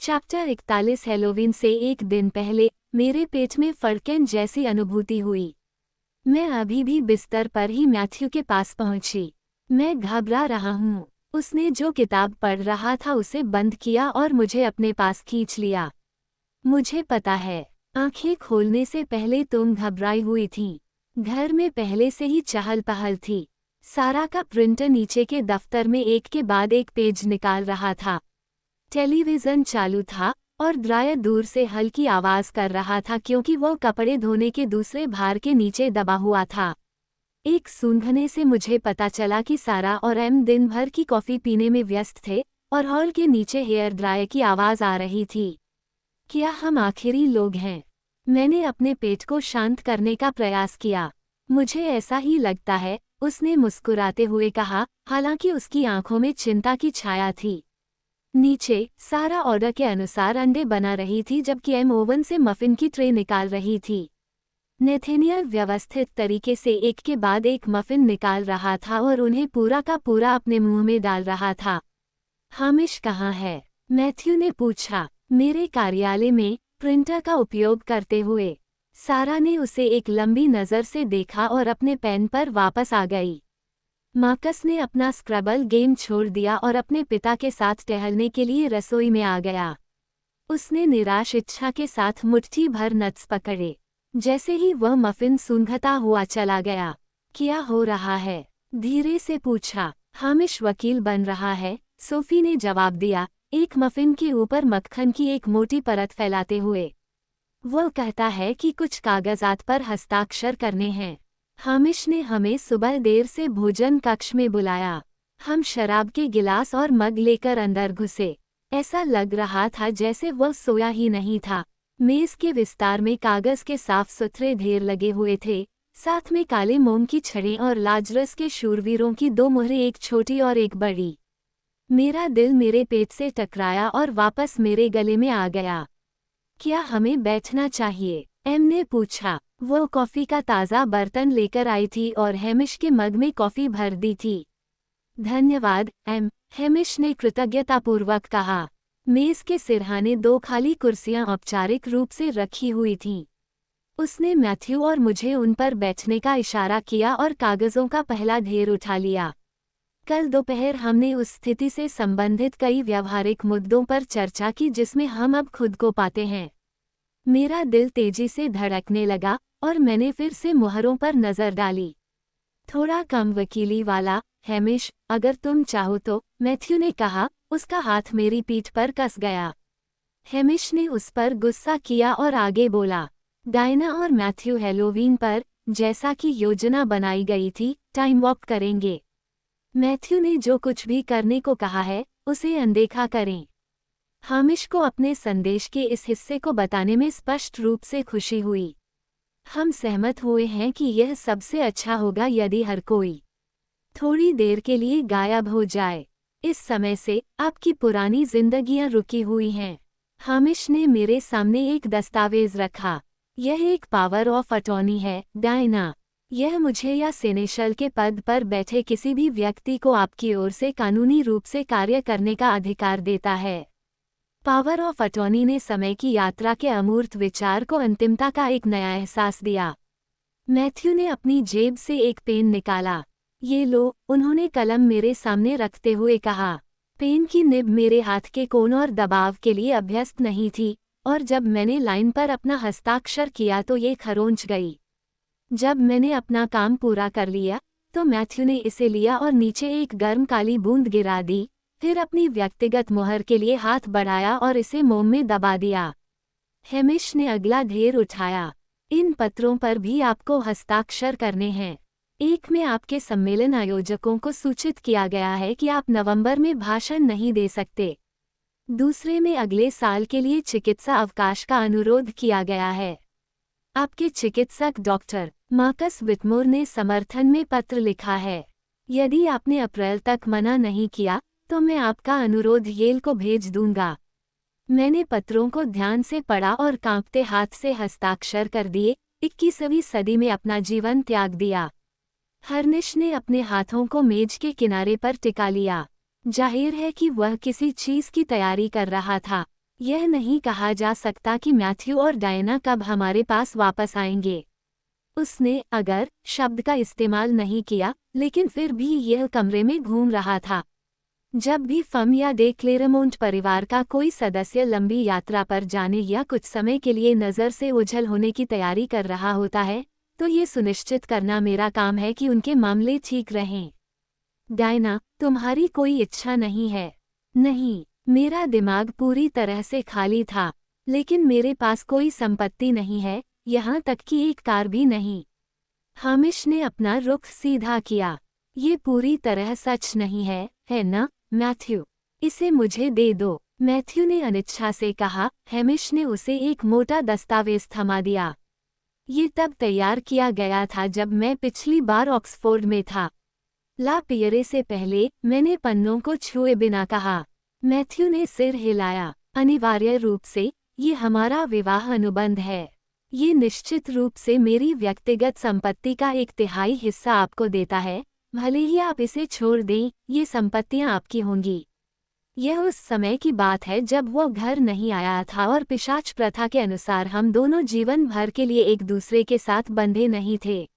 Chapter 41 Halloween से एक दिन पहले मेरे पेट में फड़कन जैसी अनुभूति हुई। मैं अभी भी बिस्तर पर ही मैथ्यू के पास पहुंची। मैं घबरा रहा हूँ। उसने जो किताब पढ़ रहा था उसे बंद किया और मुझे अपने पास खींच लिया। मुझे पता है, आंखें खोलने से पहले तुम घबराई हुई थी। घर में पहले से ही चहल पहल थी। सारा का प्रिंटर नीचे के दफ्तर में एक के बाद एक पेज निकाल रहा था। टेलीविज़न चालू था और ड्रायर दूर से हल्की आवाज़ कर रहा था क्योंकि वो कपड़े धोने के दूसरे भार के नीचे दबा हुआ था। एक सूंघने से मुझे पता चला कि सारा और एम दिन भर की कॉफ़ी पीने में व्यस्त थे और हॉल के नीचे हेयर ड्रायर की आवाज़ आ रही थी। क्या हम आखिरी लोग हैं? मैंने अपने पेट को शांत करने का प्रयास किया। मुझे ऐसा ही लगता है, उसने मुस्कुराते हुए कहा, हालांकि उसकी आंखों में चिंता की छाया थी। नीचे सारा ऑर्डर के अनुसार अंडे बना रही थी जबकि एम ओवन से मफिन की ट्रे निकाल रही थी। नेथेनियल व्यवस्थित तरीके से एक के बाद एक मफिन निकाल रहा था और उन्हें पूरा का पूरा अपने मुंह में डाल रहा था। हामिश कहाँ है? मैथ्यू ने पूछा। मेरे कार्यालय में, प्रिंटर का उपयोग करते हुए। सारा ने उसे एक लंबी नज़र से देखा और अपने पेन पर वापस आ गई। मार्कस ने अपना स्क्रैबल गेम छोड़ दिया और अपने पिता के साथ टहलने के लिए रसोई में आ गया। उसने निराश इच्छा के साथ मुट्ठी भर नट्स पकड़े। जैसे ही वह मफिन सूंघता हुआ चला गया। क्या हो रहा है? धीरे से पूछा। हामिश वकील बन रहा है, सोफी ने जवाब दिया, एक मफिन के ऊपर मक्खन की एक मोटी परत फैलाते हुए। वह कहता है कि कुछ कागजात पर हस्ताक्षर करने हैं। हामिश ने हमें सुबह देर से भोजन कक्ष में बुलाया। हम शराब के गिलास और मग लेकर अंदर घुसे। ऐसा लग रहा था जैसे वह सोया ही नहीं था। मेज के विस्तार में कागज के साफ सुथरे ढेर लगे हुए थे, साथ में काले मोम की छड़ें और लाजरस के शूरवीरों की दो मुहरें, एक छोटी और एक बड़ी। मेरा दिल मेरे पेट से टकराया और वापस मेरे गले में आ गया। क्या हमें बैठना चाहिए? एम ने पूछा। वो कॉफ़ी का ताज़ा बर्तन लेकर आई थी और हैमिश के मग में कॉफ़ी भर दी थी। धन्यवाद, एम, हैमिश ने कृतज्ञतापूर्वक कहा। मेज़ के सिरहाने दो खाली कुर्सियां औपचारिक रूप से रखी हुई थीं। उसने मैथ्यू और मुझे उन पर बैठने का इशारा किया और कागज़ों का पहला ढेर उठा लिया। कल दोपहर हमने उस स्थिति से संबंधित कई व्यावहारिक मुद्दों पर चर्चा की जिसमें हम अब खुद को पाते हैं। मेरा दिल तेजी से धड़कने लगा और मैंने फिर से मुहरों पर नज़र डाली। थोड़ा कम वकीली वाला, हैमिश, अगर तुम चाहो तो, मैथ्यू ने कहा। उसका हाथ मेरी पीठ पर कस गया। हैमिश ने उस पर गुस्सा किया और आगे बोला, डायना और मैथ्यू हैलोवीन पर, जैसा कि योजना बनाई गई थी, टाइम वॉक करेंगे। मैथ्यू ने जो कुछ भी करने को कहा है, उसे अनदेखा करें। हामिश को अपने संदेश के इस हिस्से को बताने में स्पष्ट रूप से खुशी हुई। हम सहमत हुए हैं कि यह सबसे अच्छा होगा यदि हर कोई थोड़ी देर के लिए गायब हो जाए। इस समय से आपकी पुरानी जिंदगियां रुकी हुई हैं। हामिश ने मेरे सामने एक दस्तावेज रखा। यह एक पावर ऑफ अटॉर्नी है, डायना। यह मुझे या सेनेशल के पद पर बैठे किसी भी व्यक्ति को आपकी ओर से कानूनी रूप से कार्य करने का अधिकार देता है। पावर ऑफ अटॉर्नी ने समय की यात्रा के अमूर्त विचार को अंतिमता का एक नया एहसास दिया। मैथ्यू ने अपनी जेब से एक पेन निकाला। ये लो, उन्होंने कलम मेरे सामने रखते हुए कहा। पेन की निब मेरे हाथ के कोण और दबाव के लिए अभ्यस्त नहीं थी, और जब मैंने लाइन पर अपना हस्ताक्षर किया तो ये खरोंच गई। जब मैंने अपना काम पूरा कर लिया, तो मैथ्यू ने इसे लिया और नीचे एक गर्म काली बूंद गिरा दी, फिर अपनी व्यक्तिगत मुहर के लिए हाथ बढ़ाया और इसे मोम में दबा दिया। हैमिश ने अगला ढेर उठाया। इन पत्रों पर भी आपको हस्ताक्षर करने हैं। एक में आपके सम्मेलन आयोजकों को सूचित किया गया है कि आप नवंबर में भाषण नहीं दे सकते। दूसरे में अगले साल के लिए चिकित्सा अवकाश का अनुरोध किया गया है। आपके चिकित्सक डॉक्टर मार्कस विटमोर ने समर्थन में पत्र लिखा है। यदि आपने अप्रैल तक मना नहीं किया, तो मैं आपका अनुरोध येल को भेज दूंगा। मैंने पत्रों को ध्यान से पढ़ा और कांपते हाथ से हस्ताक्षर कर दिए। 21वीं सदी में अपना जीवन त्याग दिया। हर्निश ने अपने हाथों को मेज के किनारे पर टिका लिया। जाहिर है कि वह किसी चीज की तैयारी कर रहा था। यह नहीं कहा जा सकता कि मैथ्यू और डायना कब हमारे पास वापस आएंगे। उसने अगर शब्द का इस्तेमाल नहीं किया, लेकिन फिर भी यह कमरे में घूम रहा था। जब भी फम या दे क्लेरमोंट परिवार का कोई सदस्य लंबी यात्रा पर जाने या कुछ समय के लिए नज़र से ओझल होने की तैयारी कर रहा होता है, तो ये सुनिश्चित करना मेरा काम है कि उनके मामले ठीक रहें। डायना, तुम्हारी कोई इच्छा नहीं है? नहीं, मेरा दिमाग पूरी तरह से खाली था। लेकिन मेरे पास कोई संपत्ति नहीं है, यहाँ तक कि एक कार भी नहीं। हामिश ने अपना रुख सीधा किया। ये पूरी तरह सच नहीं है ना, मैथ्यू? इसे मुझे दे दो, मैथ्यू ने अनिच्छा से कहा। हैमिश ने उसे एक मोटा दस्तावेज थमा दिया। ये तब तैयार किया गया था जब मैं पिछली बार ऑक्सफोर्ड में था। ला पियरे से पहले मैंने पन्नों को छुए बिना कहा। मैथ्यू ने सिर हिलाया। अनिवार्य रूप से, ये हमारा विवाह अनुबंध है। ये निश्चित रूप से मेरी व्यक्तिगत संपत्ति का 1/3 हिस्सा आपको देता है। भले ही आप इसे छोड़ दें, ये संपत्तियां आपकी होंगी। यह उस समय की बात है जब वो घर नहीं आया था और पिशाच प्रथा के अनुसार हम दोनों जीवन भर के लिए एक दूसरे के साथ बंधे नहीं थे।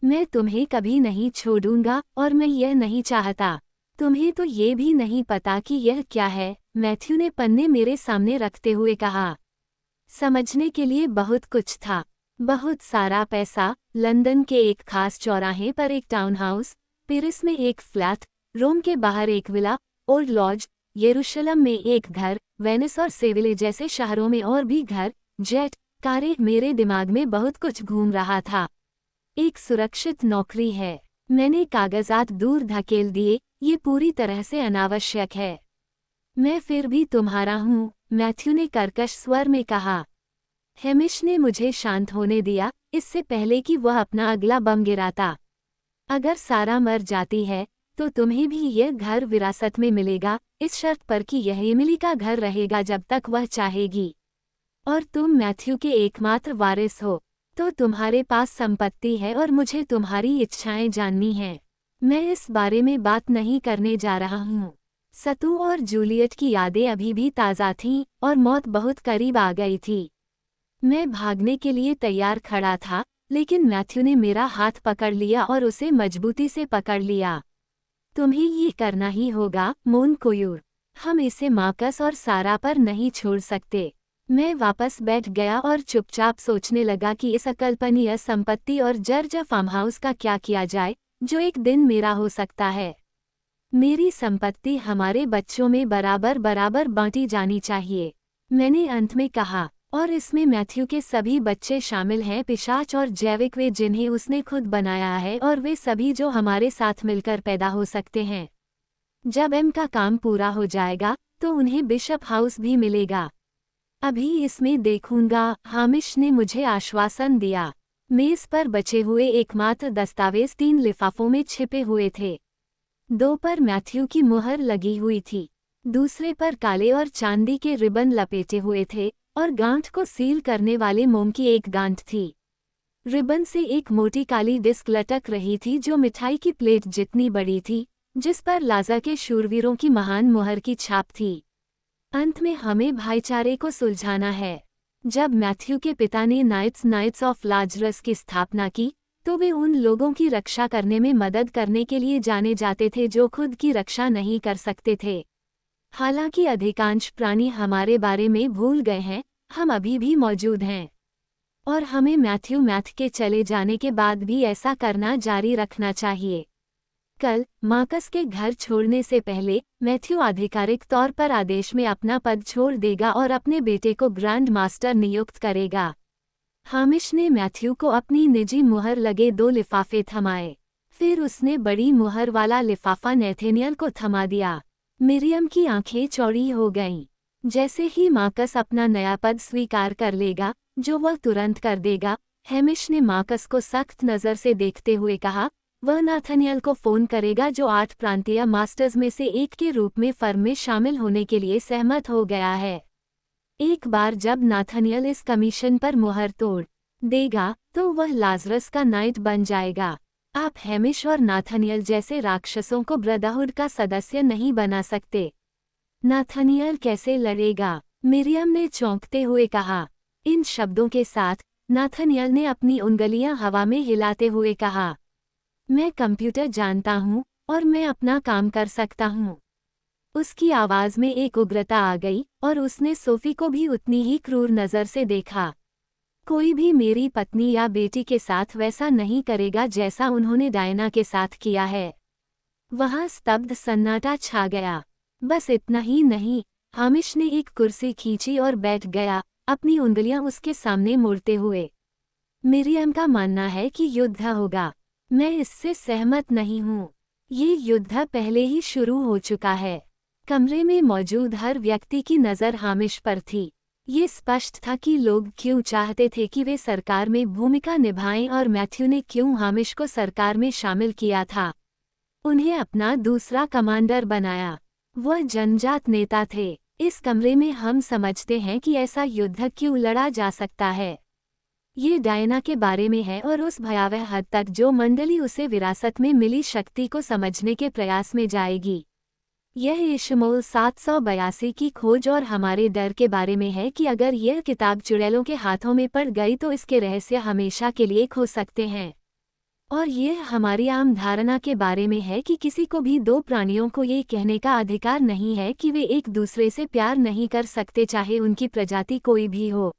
मैं तुम्हें कभी नहीं छोड़ूंगा और मैं यह नहीं चाहता। तुम्हें तो ये भी नहीं पता कि यह क्या है, मैथ्यू ने पन्ने मेरे सामने रखते हुए कहा। समझने के लिए बहुत कुछ था। बहुत सारा पैसा, लंदन के एक खास चौराहे पर एक टाउन हाउस, पेरिस में एक फ्लैट, रोम के बाहर एक विला, ओल्ड लॉज, यरूशलेम में एक घर, वेनिस और सेविले जैसे शहरों में और भी घर, जेट, कारें। मेरे दिमाग में बहुत कुछ घूम रहा था। एक सुरक्षित नौकरी है। मैंने कागजात दूर धकेल दिए। ये पूरी तरह से अनावश्यक है। मैं फिर भी तुम्हारा हूँ, मैथ्यू ने कर्कश स्वर में कहा। हैमिश ने मुझे शांत होने दिया, इससे पहले कि वह अपना अगला बम गिराता। अगर सारा मर जाती है, तो तुम्हें भी यह घर विरासत में मिलेगा, इस शर्त पर कि यह एमिली का घर रहेगा जब तक वह चाहेगी। और तुम मैथ्यू के एकमात्र वारिस हो, तो तुम्हारे पास संपत्ति है और मुझे तुम्हारी इच्छाएं जाननी हैं। मैं इस बारे में बात नहीं करने जा रहा हूँ। सतू और जूलियट की यादें अभी भी ताज़ा थीं और मौत बहुत करीब आ गई थी। मैं भागने के लिए तैयार खड़ा था, लेकिन मैथ्यू ने मेरा हाथ पकड़ लिया और उसे मजबूती से पकड़ लिया। तुम्हें ये करना ही होगा, मोन कोयूर। हम इसे मार्कस और सारा पर नहीं छोड़ सकते। मैं वापस बैठ गया और चुपचाप सोचने लगा कि इस अकल्पनीय संपत्ति और जर्ज फार्म हाउस का क्या किया जाए, जो एक दिन मेरा हो सकता है। मेरी संपत्ति हमारे बच्चों में बराबर बराबर बांटी जानी चाहिए, मैंने अंत में कहा। और इसमें मैथ्यू के सभी बच्चे शामिल हैं, पिशाच और जैविक, वे जिन्हें उसने खुद बनाया है, और वे सभी जो हमारे साथ मिलकर पैदा हो सकते हैं। जब एम का काम पूरा हो जाएगा, तो उन्हें बिशप हाउस भी मिलेगा। अभी इसमें देखूंगा, हामिश ने मुझे आश्वासन दिया। मेज पर बचे हुए एकमात्र दस्तावेज 3 लिफाफों में छिपे हुए थे। 2 पर मैथ्यू की मुहर लगी हुई थी, दूसरे पर काले और चांदी के रिबन लपेटे हुए थे, और गांठ को सील करने वाले मोम की एक गांठ थी। रिबन से एक मोटी काली डिस्क लटक रही थी जो मिठाई की प्लेट जितनी बड़ी थी, जिस पर लाजा के शूरवीरों की महान मुहर की छाप थी। अंत में हमें भाईचारे को सुलझाना है। जब मैथ्यू के पिता ने नाइट्स ऑफ लाजरस की स्थापना की, तो वे उन लोगों की रक्षा करने में मदद करने के लिए जाने जाते थे जो खुद की रक्षा नहीं कर सकते थे। हालांकि अधिकांश प्राणी हमारे बारे में भूल गए हैं, हम अभी भी मौजूद हैं। और हमें मैथ के चले जाने के बाद भी ऐसा करना जारी रखना चाहिए। कल मार्कस के घर छोड़ने से पहले मैथ्यू आधिकारिक तौर पर आदेश में अपना पद छोड़ देगा और अपने बेटे को ग्रैंड मास्टर नियुक्त करेगा। हामिश ने मैथ्यू को अपनी निजी मुहर लगे 2 लिफाफे थमाए। फिर उसने बड़ी मुहर वाला लिफाफा नैथेनियल को थमा दिया। मिरियम की आंखें चौड़ी हो गईं। जैसे ही मार्कस अपना नया पद स्वीकार कर लेगा, जो वह तुरंत कर देगा, हैमिश ने मार्कस को सख्त नज़र से देखते हुए कहा, वह नाथनियल को फ़ोन करेगा जो 8 प्रांतीय मास्टर्स में से एक के रूप में फर्म में शामिल होने के लिए सहमत हो गया है। एक बार जब नाथनियल इस कमीशन पर मुहर तोड़ देगा, तो वह लाजरस का नाइट बन जाएगा। आप हैमिश और नाथनियल जैसे राक्षसों को ब्रदरहुड का सदस्य नहीं बना सकते। नाथनियल कैसे लड़ेगा? मिरियम ने चौंकते हुए कहा। इन शब्दों के साथ नाथनियल ने अपनी उंगलियां हवा में हिलाते हुए कहा, मैं कंप्यूटर जानता हूँ और मैं अपना काम कर सकता हूँ। उसकी आवाज में एक उग्रता आ गई और उसने सोफी को भी उतनी ही क्रूर नजर से देखा। कोई भी मेरी पत्नी या बेटी के साथ वैसा नहीं करेगा जैसा उन्होंने डायना के साथ किया है। वहां स्तब्ध सन्नाटा छा गया। बस इतना ही नहीं, हामिश ने एक कुर्सी खींची और बैठ गया, अपनी उंगलियां उसके सामने मोड़ते हुए। मिरियम का मानना है कि युद्ध होगा। मैं इससे सहमत नहीं हूँ। ये युद्ध पहले ही शुरू हो चुका है। कमरे में मौजूद हर व्यक्ति की नज़र हामिश पर थी। ये स्पष्ट था कि लोग क्यों चाहते थे कि वे सरकार में भूमिका निभाएं और मैथ्यू ने क्यों हामिश को सरकार में शामिल किया था। उन्हें अपना दूसरा कमांडर बनाया। वह जनजात नेता थे। इस कमरे में हम समझते हैं कि ऐसा युद्ध क्यों लड़ा जा सकता है। ये डायना के बारे में है और उस भयावह हद तक जो मंडली उसे विरासत में मिली शक्ति को समझने के प्रयास में जाएगी। यह इशमोल 782 की खोज और हमारे डर के बारे में है कि अगर यह किताब चुड़ैलों के हाथों में पड़ गई तो इसके रहस्य हमेशा के लिए खो सकते हैं। और यह हमारी आम धारणा के बारे में है कि किसी को भी दो प्राणियों को ये कहने का अधिकार नहीं है कि वे एक दूसरे से प्यार नहीं कर सकते, चाहे उनकी प्रजाति कोई भी हो।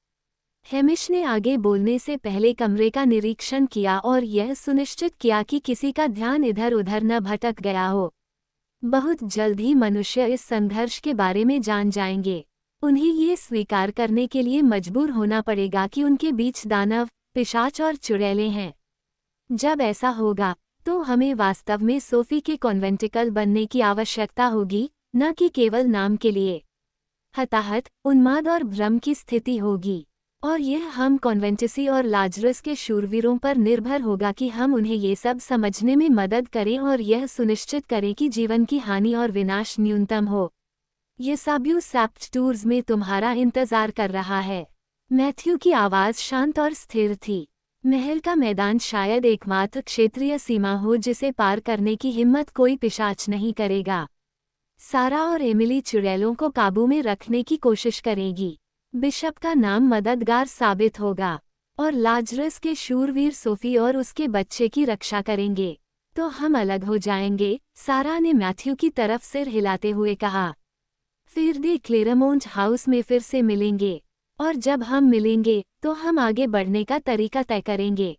हेमिश ने आगे बोलने से पहले कमरे का निरीक्षण किया और यह सुनिश्चित किया कि किसी का ध्यान इधर उधर न भटक गया हो। बहुत जल्द ही मनुष्य इस संघर्ष के बारे में जान जाएंगे। उन्हें ये स्वीकार करने के लिए मजबूर होना पड़ेगा कि उनके बीच दानव, पिशाच और चुड़ैलें हैं। जब ऐसा होगा तो हमें वास्तव में सोफी के कॉन्वेंटिकल बनने की आवश्यकता होगी, न कि केवल नाम के लिए। हताहत, उन्माद और भ्रम की स्थिति होगी। और यह हम कॉन्वेंटिसी और लाजरस के शूरवीरों पर निर्भर होगा कि हम उन्हें ये सब समझने में मदद करें और यह सुनिश्चित करें कि जीवन की हानि और विनाश न्यूनतम हो। येसाब्यू सैप्टटूर्स में तुम्हारा इंतजार कर रहा है। मैथ्यू की आवाज़ शांत और स्थिर थी। महल का मैदान शायद एकमात्र क्षेत्रीय सीमा हो जिसे पार करने की हिम्मत कोई पिशाच नहीं करेगा। सारा और एमिली चुड़ैलों को काबू में रखने की कोशिश करेगी। बिशप का नाम मददगार साबित होगा और लाजरस के शूरवीर सोफी और उसके बच्चे की रक्षा करेंगे। तो हम अलग हो जाएंगे, सारा ने मैथ्यू की तरफ सिर हिलाते हुए कहा। फिर दे क्लेरमोंट हाउस में फिर से मिलेंगे और जब हम मिलेंगे तो हम आगे बढ़ने का तरीका तय करेंगे।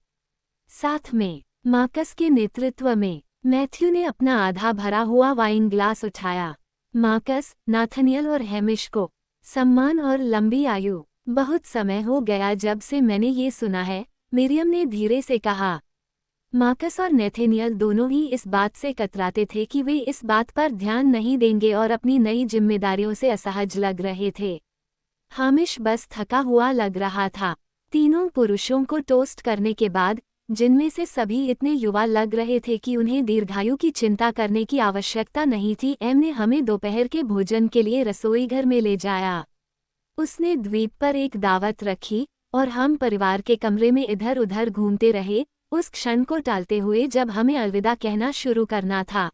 साथ में मार्कस के नेतृत्व में। मैथ्यू ने अपना आधा भरा हुआ वाइन ग्लास उठाया। मार्कस, नाथनियल और हेमिश को सम्मान और लंबी आयु। बहुत समय हो गया जब से मैंने ये सुना है, मिरियम ने धीरे से कहा। मार्कस और नेथनियल दोनों ही इस बात से कतराते थे कि वे इस बात पर ध्यान नहीं देंगे और अपनी नई जिम्मेदारियों से असहज लग रहे थे। हामिश बस थका हुआ लग रहा था। तीनों पुरुषों को टोस्ट करने के बाद, जिनमें से सभी इतने युवा लग रहे थे कि उन्हें दीर्घायु की चिंता करने की आवश्यकता नहीं थी, एम ने हमें दोपहर के भोजन के लिए रसोई घर में ले जाया। उसने द्वीप पर एक दावत रखी और हम परिवार के कमरे में इधर उधर घूमते रहे, उस क्षण को टालते हुए जब हमें अलविदा कहना शुरू करना था।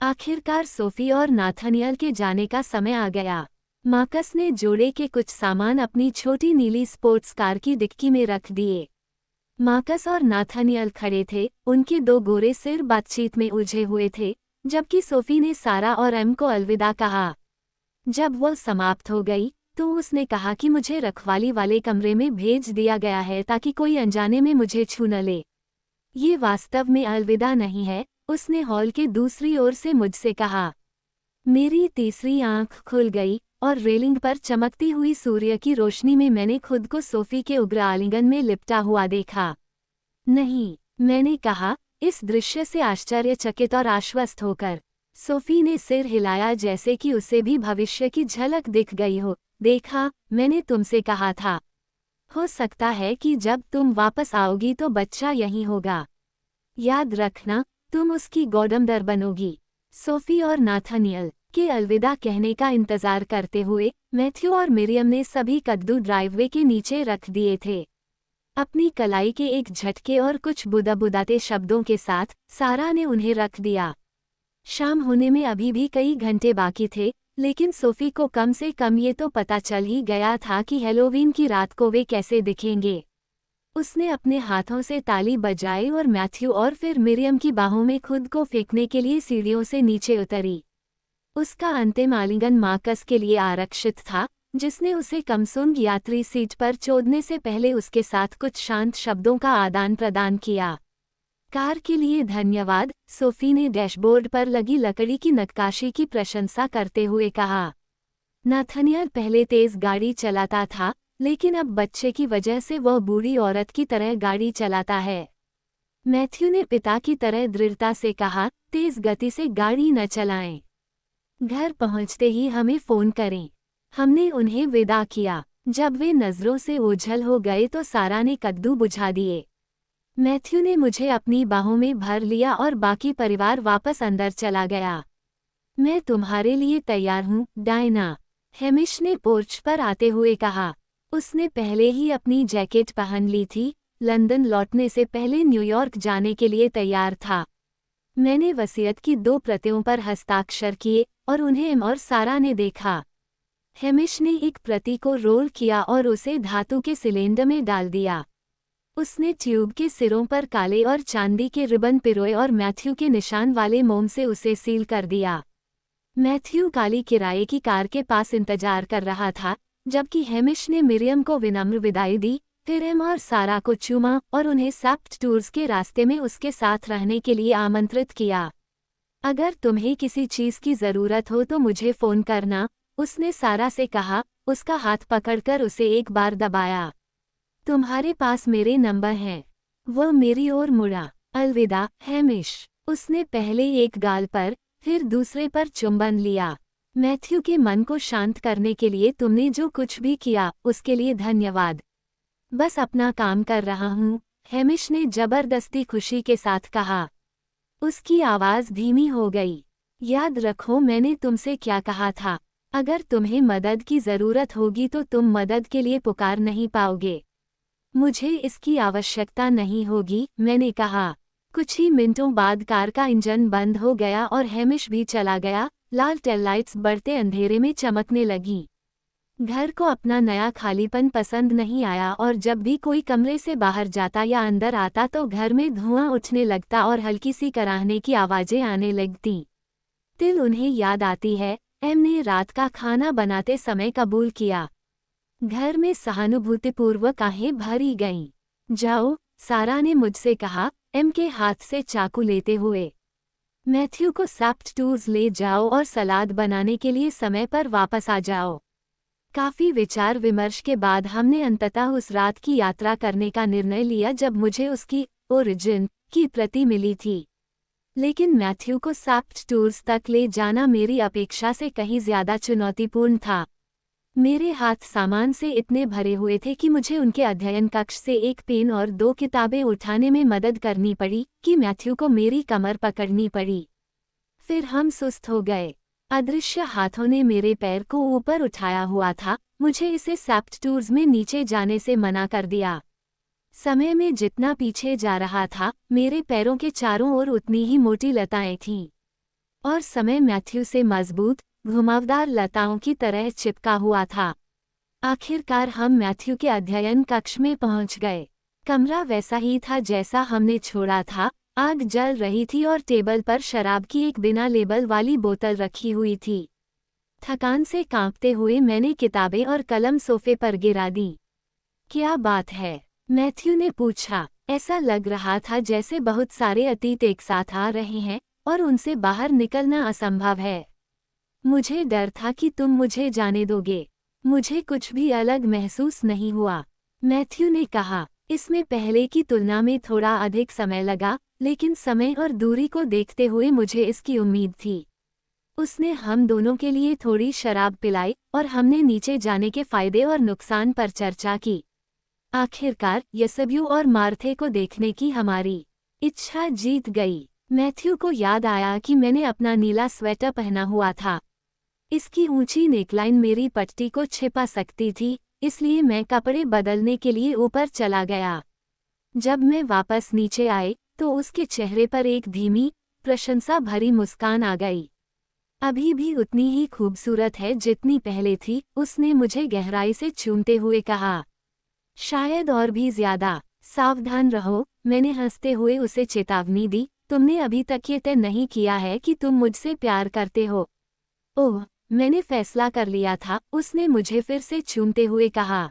आखिरकार सोफी और नाथनियल के जाने का समय आ गया। मार्कस ने जोड़े के कुछ सामान अपनी छोटी नीली स्पोर्ट्स कार की डिक्की में रख दिए। मार्कस और नाथनियल खड़े थे, उनके दो गोरे सिर बातचीत में उलझे हुए थे, जबकि सोफी ने सारा और एम को अलविदा कहा। जब वह समाप्त हो गई तो उसने कहा कि मुझे रखवाली वाले कमरे में भेज दिया गया है ताकि कोई अनजाने में मुझे छू न ले। ये वास्तव में अलविदा नहीं है, उसने हॉल के दूसरी ओर से मुझसे कहा। मेरी तीसरी आंख खुल गई और रेलिंग पर चमकती हुई सूर्य की रोशनी में मैंने खुद को सोफी के उग्र आलिंगन में लिपटा हुआ देखा। नहीं, मैंने कहा, इस दृश्य से आश्चर्यचकित और आश्वस्त होकर। सोफी ने सिर हिलाया जैसे कि उसे भी भविष्य की झलक दिख गई हो। देखा, मैंने तुमसे कहा था। हो सकता है कि जब तुम वापस आओगी तो बच्चा यहीं होगा। याद रखना, तुम उसकी गॉडमदर बनोगी। सोफी और नाथनियल के अलविदा कहने का इंतजार करते हुए मैथ्यू और मिरियम ने सभी कद्दू ड्राइववे के नीचे रख दिए थे। अपनी कलाई के एक झटके और कुछ बुदाबुदाते शब्दों के साथ सारा ने उन्हें रख दिया। शाम होने में अभी भी कई घंटे बाकी थे, लेकिन सोफी को कम से कम ये तो पता चल ही गया था कि हैलोवीन की रात को वे कैसे दिखेंगे। उसने अपने हाथों से ताली बजाई और मैथ्यू और फिर मिरियम की बाहों में खुद को फेंकने के लिए सीढ़ियों से नीचे उतरी। उसका अंतिम आलिंगन मार्कस के लिए आरक्षित था, जिसने उसे कमसुन यात्री सीट पर चोदने से पहले उसके साथ कुछ शांत शब्दों का आदान प्रदान किया। कार के लिए धन्यवाद, सोफी ने डैशबोर्ड पर लगी लकड़ी की नक्काशी की प्रशंसा करते हुए कहा। नाथनियल पहले तेज गाड़ी चलाता था, लेकिन अब बच्चे की वजह से वह बूढ़ी औरत की तरह गाड़ी चलाता है। मैथ्यू ने पिता की तरह दृढ़ता से कहा, तेज गति से गाड़ी न चलाएं। घर पहुंचते ही हमें फ़ोन करें। हमने उन्हें विदा किया। जब वे नज़रों से ओझल हो गए तो सारा ने कद्दू बुझा दिए। मैथ्यू ने मुझे अपनी बाहों में भर लिया और बाकी परिवार वापस अंदर चला गया। मैं तुम्हारे लिए तैयार हूँ, डायना, हेमिश ने पोर्च पर आते हुए कहा। उसने पहले ही अपनी जैकेट पहन ली थी, लंदन लौटने से पहले न्यूयॉर्क जाने के लिए तैयार था। मैंने वसीयत की 2 प्रतियों पर हस्ताक्षर किए और उन्हें एम और सारा ने देखा। हेमिश ने एक प्रति को रोल किया और उसे धातु के सिलेंडर में डाल दिया। उसने ट्यूब के सिरों पर काले और चांदी के रिबन पिरोए और मैथ्यू के निशान वाले मोम से उसे सील कर दिया। मैथ्यू काली किराए की कार के पास इंतजार कर रहा था, जबकि हेमिश ने मिरियम को विनम्र विदाई दी, फिर एम और सारा को चूमा और उन्हें सेप्ट टूर्स के रास्ते में उसके साथ रहने के लिए आमंत्रित किया। अगर तुम्हें किसी चीज़ की ज़रूरत हो तो मुझे फ़ोन करना, उसने सारा से कहा, उसका हाथ पकड़कर उसे एक बार दबाया। तुम्हारे पास मेरे नंबर हैं। वह मेरी ओर मुड़ा। अलविदा, हेमिश। उसने पहले एक गाल पर, फिर दूसरे पर चुंबन लिया। मैथ्यू के मन को शांत करने के लिए तुमने जो कुछ भी किया, उसके लिए धन्यवाद। बस अपना काम कर रहा हूँ, हेमिश ने जबरदस्ती खुशी के साथ कहा। उसकी आवाज़ धीमी हो गई। याद रखो मैंने तुमसे क्या कहा था, अगर तुम्हें मदद की ज़रूरत होगी तो तुम मदद के लिए पुकार नहीं पाओगे। मुझे इसकी आवश्यकता नहीं होगी, मैंने कहा। कुछ ही मिनटों बाद कार का इंजन बंद हो गया और हेमिश भी चला गया। लाल टेललाइट्स बढ़ते अंधेरे में चमकने लगीं। घर को अपना नया खालीपन पसंद नहीं आया और जब भी कोई कमरे से बाहर जाता या अंदर आता तो घर में धुआं उठने लगता और हल्की सी कराहने की आवाज़ें आने लगतीं। तिल उन्हें याद आती है, एम ने रात का खाना बनाते समय कबूल किया। घर में सहानुभूतिपूर्वक आहें भरी गईं। जाओ, सारा ने मुझसे कहा, एम के हाथ से चाकू लेते हुए। मैथ्यू को सेप्ट टूर्स ले जाओ और सलाद बनाने के लिए समय पर वापस आ जाओ। काफ़ी विचार विमर्श के बाद हमने अंततः उस रात की यात्रा करने का निर्णय लिया जब मुझे उसकी ओरिजिन की प्रति मिली थी। लेकिन मैथ्यू को सेप्ट टूर्स तक ले जाना मेरी अपेक्षा से कहीं ज़्यादा चुनौतीपूर्ण था। मेरे हाथ सामान से इतने भरे हुए थे कि मुझे उनके अध्ययन कक्ष से एक पेन और 2 किताबें उठाने में मदद करनी पड़ी कि मैथ्यू को मेरी कमर पकड़नी पड़ी। फिर हम सुस्त हो गए। अदृश्य हाथों ने मेरे पैर को ऊपर उठाया हुआ था, मुझे इसे सेप्ट टूर्स में नीचे जाने से मना कर दिया। समय में जितना पीछे जा रहा था, मेरे पैरों के चारों ओर उतनी ही मोटी लताएं थीं। और समय मैथ्यू से मजबूत, घुमावदार लताओं की तरह चिपका हुआ था। आखिरकार हम मैथ्यू के अध्ययन कक्ष में पहुंच गए। कमरा वैसा ही था जैसा हमने छोड़ा था। आग जल रही थी और टेबल पर शराब की एक बिना लेबल वाली बोतल रखी हुई थी। थकान से कांपते हुए मैंने किताबें और कलम सोफे पर गिरा दी। क्या बात है? मैथ्यू ने पूछा। ऐसा लग रहा था जैसे बहुत सारे अतीत एक साथ आ रहे हैं और उनसे बाहर निकलना असंभव है। मुझे डर था कि तुम मुझे जाने दोगे। मुझे कुछ भी अलग महसूस नहीं हुआ, मैथ्यू ने कहा। इसमें पहले की तुलना में थोड़ा अधिक समय लगा, लेकिन समय और दूरी को देखते हुए मुझे इसकी उम्मीद थी। उसने हम दोनों के लिए थोड़ी शराब पिलाई और हमने नीचे जाने के फायदे और नुकसान पर चर्चा की। आखिरकार यसब्यू और मार्थे को देखने की हमारी इच्छा जीत गई। मैथ्यू को याद आया कि मैंने अपना नीला स्वेटर पहना हुआ था। इसकी ऊंची नेकलाइन मेरी पट्टी को छिपा सकती थी, इसलिए मैं कपड़े बदलने के लिए ऊपर चला गया। जब मैं वापस नीचे आई तो उसके चेहरे पर एक धीमी, प्रशंसा भरी मुस्कान आ गई। अभी भी उतनी ही खूबसूरत है जितनी पहले थी, उसने मुझे गहराई से चूमते हुए कहा। शायद और भी ज्यादा। सावधान रहो, मैंने हंसते हुए उसे चेतावनी दी, तुमने अभी तक ये तय नहीं किया है कि तुम मुझसे प्यार करते हो। ओह, मैंने फैसला कर लिया था, उसने मुझे फिर से चूमते हुए कहा।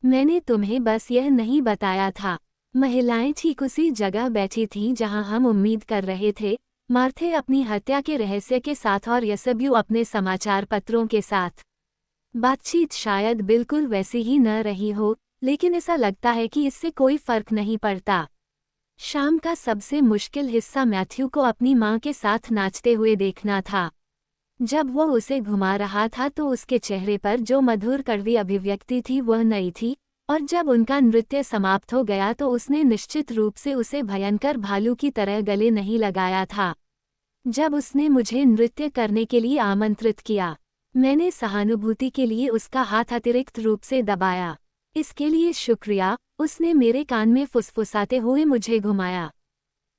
मैंने तुम्हें बस यह नहीं बताया था। महिलाएं ठीक उसी जगह बैठी थीं जहां हम उम्मीद कर रहे थे, मार्थे अपनी हत्या के रहस्य के साथ और यसब्यू अपने समाचार पत्रों के साथ। बातचीत शायद बिल्कुल वैसी ही न रही हो, लेकिन ऐसा लगता है कि इससे कोई फर्क नहीं पड़ता। शाम का सबसे मुश्किल हिस्सा मैथ्यू को अपनी माँ के साथ नाचते हुए देखना था। जब वो उसे घुमा रहा था तो उसके चेहरे पर जो मधुर कड़वी अभिव्यक्ति थी वह नई थी, और जब उनका नृत्य समाप्त हो गया तो उसने निश्चित रूप से उसे भयंकर भालू की तरह गले नहीं लगाया था। जब उसने मुझे नृत्य करने के लिए आमंत्रित किया, मैंने सहानुभूति के लिए उसका हाथ अतिरिक्त रूप से दबाया। इसके लिए शुक्रिया, उसने मेरे कान में फुसफुसाते हुए मुझे घुमाया।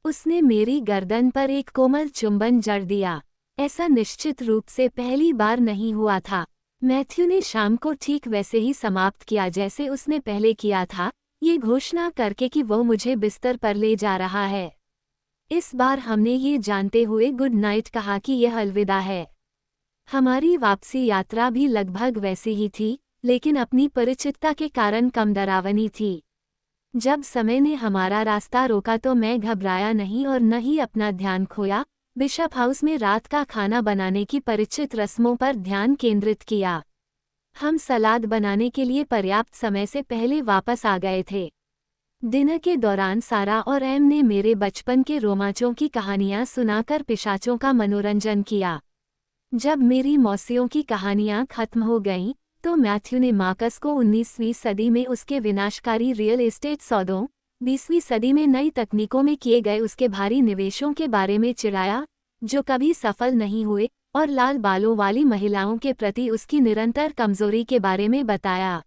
उसने मेरी गर्दन पर एक कोमल चुंबन जड़ दिया। ऐसा निश्चित रूप से पहली बार नहीं हुआ था। मैथ्यू ने शाम को ठीक वैसे ही समाप्त किया जैसे उसने पहले किया था, ये घोषणा करके कि वो मुझे बिस्तर पर ले जा रहा है। इस बार हमने ये जानते हुए गुड नाइट कहा कि यह अलविदा है। हमारी वापसी यात्रा भी लगभग वैसी ही थी, लेकिन अपनी परिचितता के कारण कम डरावनी थी। जब समय ने हमारा रास्ता रोका तो मैं घबराया नहीं और न ही अपना ध्यान खोया। बिशप हाउस में रात का खाना बनाने की परिचित रस्मों पर ध्यान केंद्रित किया। हम सलाद बनाने के लिए पर्याप्त समय से पहले वापस आ गए थे। डिनर के दौरान सारा और एम ने मेरे बचपन के रोमांचों की कहानियां सुनाकर पिशाचों का मनोरंजन किया। जब मेरी मौसियों की कहानियां खत्म हो गईं, तो मैथ्यू ने मार्कस को 19वीं सदी में उसके विनाशकारी रियल एस्टेट सौदों, 20वीं सदी में नई तकनीकों में किए गए उसके भारी निवेशों के बारे में चिढ़ाया, जो कभी सफल नहीं हुए, और लाल बालों वाली महिलाओं के प्रति उसकी निरंतर कमजोरी के बारे में बताया।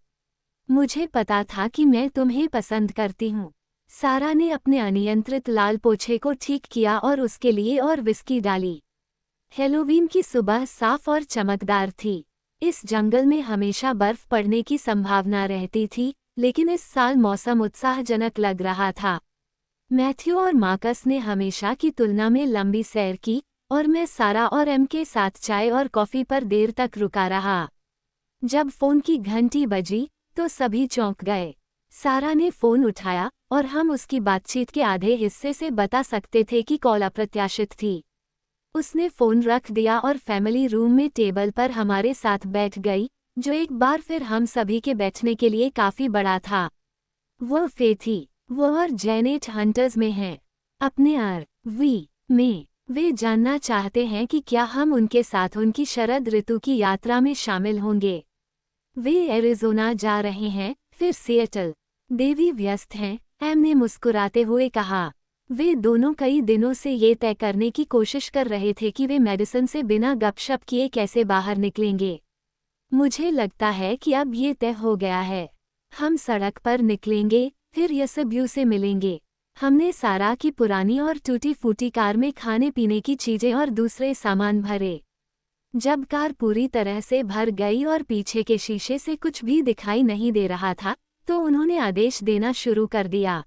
मुझे पता था कि मैं तुम्हें पसंद करती हूँ। सारा ने अपने अनियंत्रित लाल पोछे को ठीक किया और उसके लिए और विस्की डाली। हैलोवीन की सुबह साफ और चमकदार थी। इस जंगल में हमेशा बर्फ पड़ने की संभावना रहती थी, लेकिन इस साल मौसम उत्साहजनक लग रहा था। मैथ्यू और मार्कस ने हमेशा की तुलना में लंबी सैर की, और मैं सारा और एम के साथ चाय और कॉफी पर देर तक रुका रहा। जब फोन की घंटी बजी, तो सभी चौंक गए। सारा ने फोन उठाया, और हम उसकी बातचीत के आधे हिस्से से बता सकते थे कि कॉल अप्रत्याशित थी। उसने फ़ोन रख दिया और फैमिली रूम में टेबल पर हमारे साथ बैठ गई, जो एक बार फिर हम सभी के बैठने के लिए काफ़ी बड़ा था। वो फे थी। वो और जैनेट हंटर्स में हैं। अपने आर.वी. में वे जानना चाहते हैं कि क्या हम उनके साथ उनकी शरद ऋतु की यात्रा में शामिल होंगे। वे एरिज़ोना जा रहे हैं, फिर सिएटल। देवी व्यस्त हैं, एम ने मुस्कुराते हुए कहा। वे दोनों कई दिनों से ये तय करने की कोशिश कर रहे थे कि वे मेडिसन से बिना गपशप किए कैसे बाहर निकलेंगे। मुझे लगता है कि अब ये तय हो गया है। हम सड़क पर निकलेंगे, फिर यसब्यू से मिलेंगे। हमने सारा की पुरानी और टूटी फूटी कार में खाने पीने की चीजें और दूसरे सामान भरे। जब कार पूरी तरह से भर गई और पीछे के शीशे से कुछ भी दिखाई नहीं दे रहा था, तो उन्होंने आदेश देना शुरू कर दिया।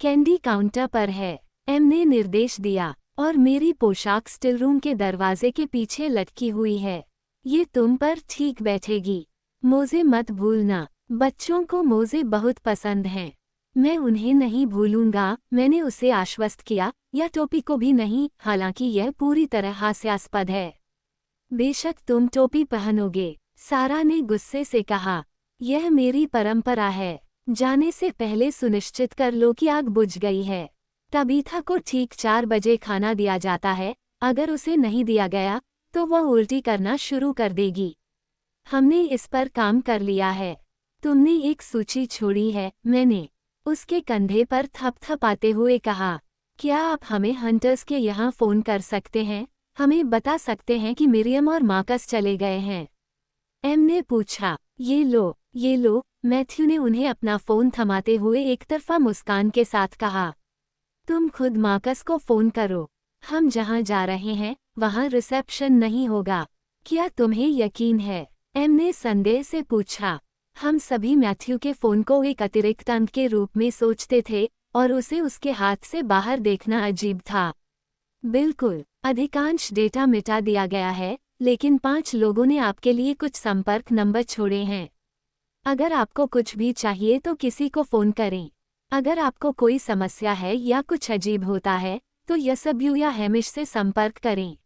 कैंडी काउंटर पर है, एम ने निर्देश दिया, और मेरी पोशाक स्टिल रूम के दरवाजे के पीछे लटकी हुई है। ये तुम पर ठीक बैठेगी। मोज़े मत भूलना। बच्चों को मोज़े बहुत पसंद हैं। मैं उन्हें नहीं भूलूंगा, मैंने उसे आश्वस्त किया, या टोपी को भी नहीं, हालांकि यह पूरी तरह हास्यास्पद है। बेशक तुम टोपी पहनोगे, सारा ने गुस्से से कहा। यह मेरी परंपरा है। जाने से पहले सुनिश्चित कर लो कि आग बुझ गई है। तबीथा को ठीक 4 बजे खाना दिया जाता है, अगर उसे नहीं दिया गया, तो वह उल्टी करना शुरू कर देगी। हमने इस पर काम कर लिया है। तुमने एक सूची छोड़ी है, मैंने उसके कंधे पर थपथपाते हुए कहा। क्या आप हमें हंटर्स के यहाँ फ़ोन कर सकते हैं? हमें बता सकते हैं कि मिरियम और मार्कस चले गए हैं। एम ने पूछा। ये लो, मैथ्यू ने उन्हें अपना फ़ोन थमाते हुए एकतरफा मुस्कान के साथ कहा। तुम खुद मार्कस को फ़ोन करो। हम जहाँ जा रहे हैं वहाँ रिसेप्शन नहीं होगा। क्या तुम्हें यकीन है? एम ने संदेह से पूछा। हम सभी मैथ्यू के फोन को एक अतिरिक्त अंक के रूप में सोचते थे और उसे उसके हाथ से बाहर देखना अजीब था। बिल्कुल, अधिकांश डेटा मिटा दिया गया है, लेकिन 5 लोगों ने आपके लिए कुछ संपर्क नंबर छोड़े हैं। अगर आपको कुछ भी चाहिए तो किसी को फ़ोन करें। अगर आपको कोई समस्या है या कुछ अजीब होता है, तो यसब्यू या हैमिश से संपर्क करें।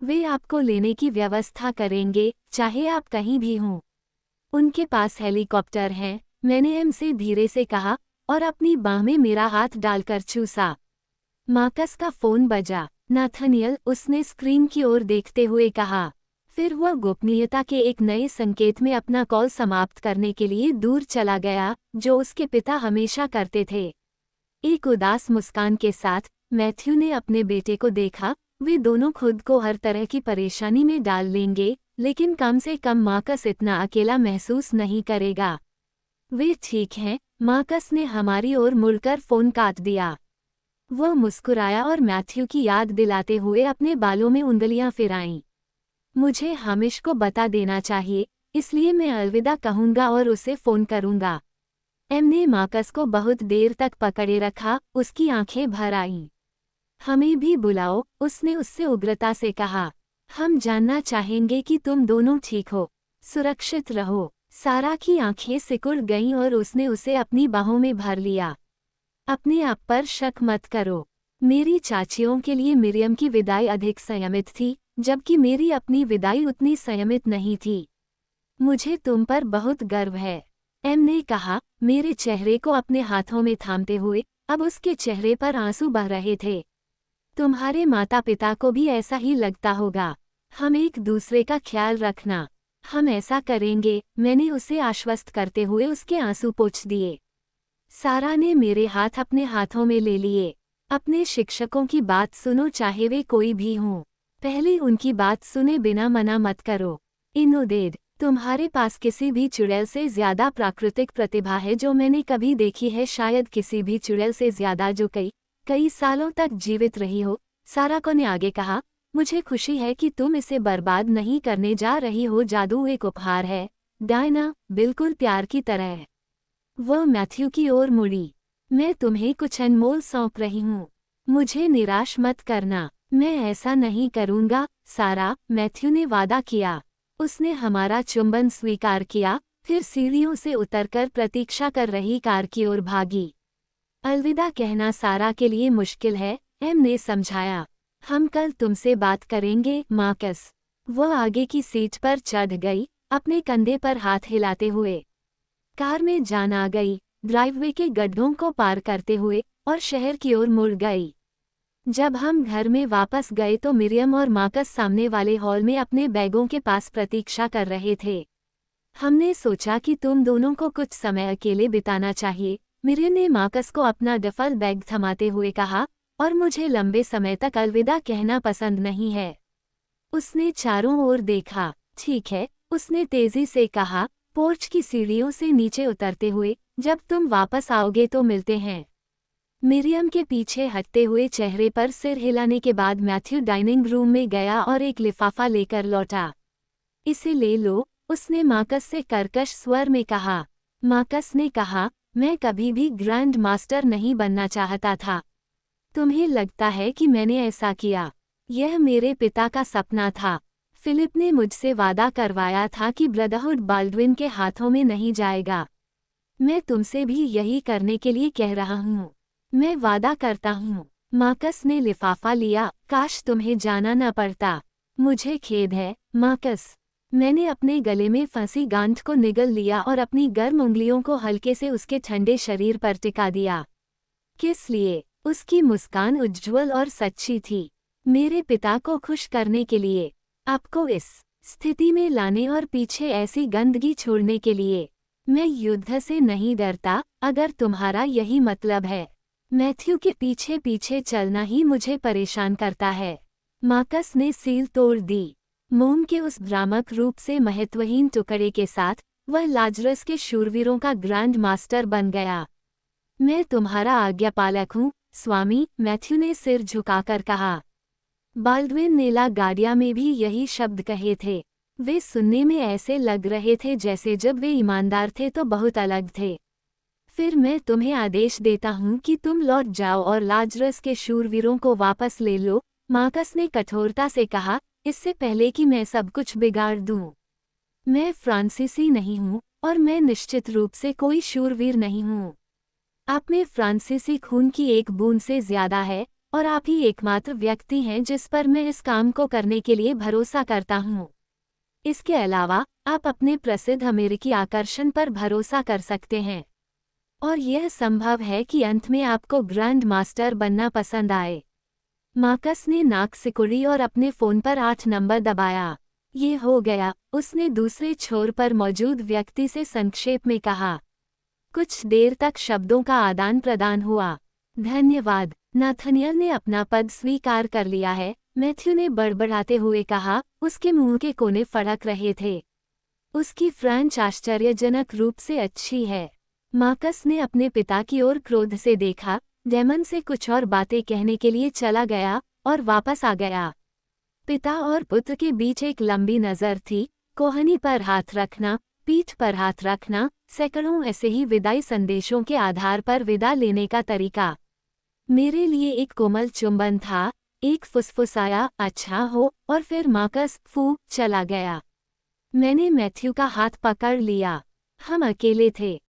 वे आपको लेने की व्यवस्था करेंगे, चाहे आप कहीं भी हों। उनके पास हेलीकॉप्टर हैं, मैंने एम से धीरे से कहा और अपनी बाह में मेरा हाथ डालकर चूसा। मार्कस का फ़ोन बजा। नाथनियल, उसने स्क्रीन की ओर देखते हुए कहा। फिर वह गोपनीयता के एक नए संकेत में अपना कॉल समाप्त करने के लिए दूर चला गया, जो उसके पिता हमेशा करते थे। एक उदास मुस्कान के साथ मैथ्यू ने अपने बेटे को देखा। वे दोनों खुद को हर तरह की परेशानी में डाल लेंगे, लेकिन कम से कम मार्कस इतना अकेला महसूस नहीं करेगा। वे ठीक हैं, मार्कस ने हमारी ओर मुड़कर फ़ोन काट दिया। वह मुस्कुराया और मैथ्यू की याद दिलाते हुए अपने बालों में उंगलियां फिराईं। मुझे हामिश को बता देना चाहिए, इसलिए मैं अलविदा कहूंगा और उसे फ़ोन करूंगा। एम ने मार्कस को बहुत देर तक पकड़े रखा, उसकी आंखें भर आईं। हमें भी बुलाओ, उसने उससे उग्रता से कहा। हम जानना चाहेंगे कि तुम दोनों ठीक हो, सुरक्षित रहो। सारा की आंखें सिकुड़ गईं और उसने उसे अपनी बाहों में भर लिया। अपने आप पर शक मत करो। मेरी चाचियों के लिए मिरियम की विदाई अधिक संयमित थी, जबकि मेरी अपनी विदाई उतनी संयमित नहीं थी। मुझे तुम पर बहुत गर्व है, एम ने कहा, मेरे चेहरे को अपने हाथों में थामते हुए। अब उसके चेहरे पर आंसू बह रहे थे। तुम्हारे माता पिता को भी ऐसा ही लगता होगा। हम एक दूसरे का ख्याल रखना। हम ऐसा करेंगे, मैंने उसे आश्वस्त करते हुए उसके आंसू पोंछ दिए। सारा ने मेरे हाथ अपने हाथों में ले लिए। अपने शिक्षकों की बात सुनो, चाहे वे कोई भी हों। पहले उनकी बात सुने बिना मना मत करो। इनोदेड, तुम्हारे पास किसी भी चुड़ैल से ज़्यादा प्राकृतिक प्रतिभा है जो मैंने कभी देखी है, शायद किसी भी चुड़ैल से ज़्यादा जो कई सालों तक जीवित रही हो। सारा को ने आगे कहा, मुझे खुशी है कि तुम इसे बर्बाद नहीं करने जा रही हो। जादू एक उपहार है, डायना, बिल्कुल प्यार की तरह। वह मैथ्यू की ओर मुड़ी। मैं तुम्हें कुछ अनमोल सौंप रही हूँ, मुझे निराश मत करना। मैं ऐसा नहीं करूँगा, सारा, मैथ्यू ने वादा किया। उसने हमारा चुंबन स्वीकार किया, फिर सीढ़ियों से उतरकर प्रतीक्षा कर रही कार की ओर भागी। अलविदा कहना सारा के लिए मुश्किल है, एम ने समझाया। हम कल तुमसे बात करेंगे, मार्कस। वह आगे की सीट पर चढ़ गई, अपने कंधे पर हाथ हिलाते हुए। कार में जान आ गई, ड्राइववे के गड्ढों को पार करते हुए, और शहर की ओर मुड़ गई। जब हम घर में वापस गए तो मिरियम और मार्कस सामने वाले हॉल में अपने बैगों के पास प्रतीक्षा कर रहे थे। हमने सोचा कि तुम दोनों को कुछ समय अकेले बिताना चाहिए, मिरियम ने मार्कस को अपना डफल बैग थमाते हुए कहा, और मुझे लंबे समय तक अलविदा कहना पसंद नहीं है। उसने चारों ओर देखा। ठीक है, उसने तेजी से कहा, पोर्च की सीढ़ियों से नीचे उतरते हुए, जब तुम वापस आओगे तो मिलते हैं। मिरियम के पीछे हटते हुए चेहरे पर सिर हिलाने के बाद मैथ्यू डाइनिंग रूम में गया और एक लिफाफा लेकर लौटा। इसे ले लो, उसने मार्कस से कर्कश स्वर में कहा। मार्कस ने कहा, मैं कभी भी ग्रैंड मास्टर नहीं बनना चाहता था। तुम्हें लगता है कि मैंने ऐसा किया? यह मेरे पिता का सपना था। फिलिप ने मुझसे वादा करवाया था कि ब्रदरहुड बाल्डविन के हाथों में नहीं जाएगा। मैं तुमसे भी यही करने के लिए कह रहा हूँ। मैं वादा करता हूँ। मार्कस ने लिफाफा लिया। काश तुम्हें जाना न पड़ता। मुझे खेद है, मार्कस। मैंने अपने गले में फंसी गांठ को निगल लिया और अपनी गर्म उंगलियों को हल्के से उसके ठंडे शरीर पर टिका दिया। किस लिए? उसकी मुस्कान उज्ज्वल और सच्ची थी। मेरे पिता को खुश करने के लिए, आपको इस स्थिति में लाने और पीछे ऐसी गंदगी छोड़ने के लिए। मैं युद्ध से नहीं डरता, अगर तुम्हारा यही मतलब है। मैथ्यू के पीछे पीछे चलना ही मुझे परेशान करता है। मार्कस ने सील तोड़ दी। मोम के उस भ्रामक रूप से महत्वहीन टुकड़े के साथ वह लाजरस के शूरवीरों का ग्रैंड मास्टर बन गया। मैं तुम्हारा आज्ञापालक हूँ, स्वामी, मैथ्यू ने सिर झुकाकर कहा। बाल्डविन ने ला गार्डिया में भी यही शब्द कहे थे। वे सुनने में ऐसे लग रहे थे जैसे जब वे ईमानदार थे तो बहुत अलग थे। फिर मैं तुम्हें आदेश देता हूँ कि तुम लौट जाओ और लाजरस के शूरवीरों को वापस ले लो, मार्कस ने कठोरता से कहा, इससे पहले कि मैं सब कुछ बिगाड़ दूँ। मैं फ्रांसीसी नहीं हूँ, और मैं निश्चित रूप से कोई शूरवीर नहीं हूँ। आप में फ्रांसीसी खून की एक बूंद से ज्यादा है, और आप ही एकमात्र व्यक्ति हैं जिस पर मैं इस काम को करने के लिए भरोसा करता हूँ। इसके अलावा आप अपने प्रसिद्ध अमेरिकी आकर्षण पर भरोसा कर सकते हैं। और यह संभव है कि अंत में आपको ग्रैंड मास्टर बनना पसंद आए। मार्कस ने नाक सिकुड़ी और अपने फोन पर 8 नंबर दबाया। ये हो गया, उसने दूसरे छोर पर मौजूद व्यक्ति से संक्षेप में कहा। कुछ देर तक शब्दों का आदान प्रदान हुआ। धन्यवाद, नाथनियल ने अपना पद स्वीकार कर लिया है, मैथ्यू ने बड़बड़ाते हुए कहा, उसके मुंह के कोने फड़क रहे थे। उसकी फ्रेंच आश्चर्यजनक रूप से अच्छी है। मार्कस ने अपने पिता की ओर क्रोध से देखा, डेमन से कुछ और बातें कहने के लिए चला गया, और वापस आ गया। पिता और पुत्र के बीच एक लंबी नज़र थी, कोहनी पर हाथ रखना, पीठ पर हाथ रखना, सैकड़ों ऐसे ही विदाई संदेशों के आधार पर विदा लेने का तरीका। मेरे लिए एक कोमल चुंबन था, एक फुसफुसाया अच्छा हो, और फिर मार्कस चला गया। मैंने मैथ्यू का हाथ पकड़ लिया। हम अकेले थे।